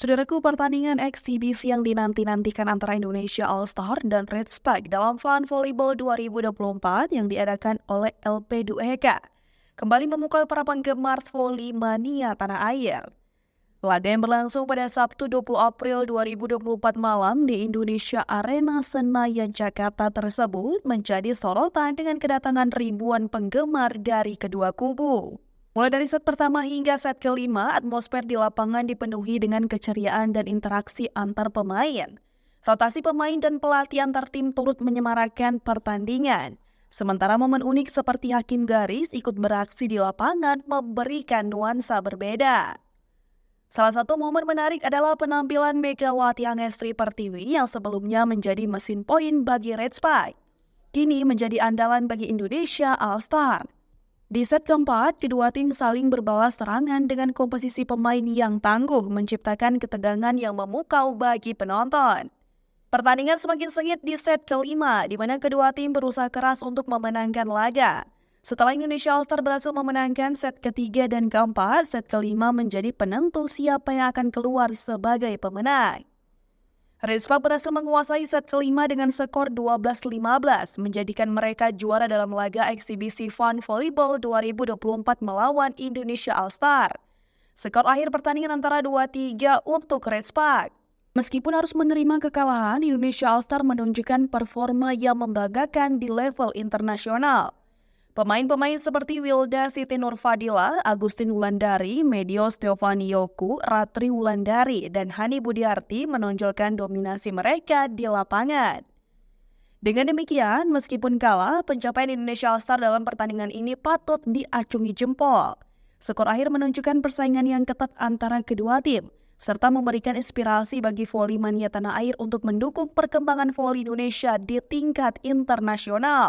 Saudaraku, pertandingan eksibisi yang dinanti-nantikan antara Indonesia All-Star dan Red Spike dalam Fun Volleyball 2024 yang diadakan oleh LP2EK kembali memukau para penggemar voli mania tanah air. Laga yang berlangsung pada Sabtu 20 April 2024 malam di Indonesia Arena Senayan, Jakarta tersebut menjadi sorotan dengan kedatangan ribuan penggemar dari kedua kubu. Mulai dari set pertama hingga set kelima, atmosfer di lapangan dipenuhi dengan keceriaan dan interaksi antar pemain. Rotasi pemain dan pelatih antar tim turut menyemarakan pertandingan. Sementara momen unik seperti hakim garis ikut beraksi di lapangan memberikan nuansa berbeda. Salah satu momen menarik adalah penampilan Megawati Angestri Pertiwi yang sebelumnya menjadi mesin poin bagi Red Spike. Kini menjadi andalan bagi Indonesia All-Star. Di set keempat, kedua tim saling berbalas serangan dengan komposisi pemain yang tangguh menciptakan ketegangan yang memukau bagi penonton. Pertandingan semakin sengit di set kelima, di mana kedua tim berusaha keras untuk memenangkan laga. Setelah Indonesia All-Star berhasil memenangkan set ketiga dan keempat, set kelima menjadi penentu siapa yang akan keluar sebagai pemenang. Red Spike berhasil menguasai set kelima dengan skor 12-15, menjadikan mereka juara dalam laga eksibisi Fun Volleyball 2024 melawan Indonesia All-Star. Skor akhir pertandingan antara 2-3 untuk Red Spike. Meskipun harus menerima kekalahan, Indonesia All-Star menunjukkan performa yang membanggakan di level internasional. Pemain-pemain seperti Wilda Siti Nurfadila, Agustin Wulandari, Medio Stefanioku, Ratri Wulandari, dan Hani Budiarti menonjolkan dominasi mereka di lapangan. Dengan demikian, meskipun kalah, pencapaian Indonesia All-Star dalam pertandingan ini patut diacungi jempol. Skor akhir menunjukkan persaingan yang ketat antara kedua tim, serta memberikan inspirasi bagi voli mania tanah air untuk mendukung perkembangan voli Indonesia di tingkat internasional.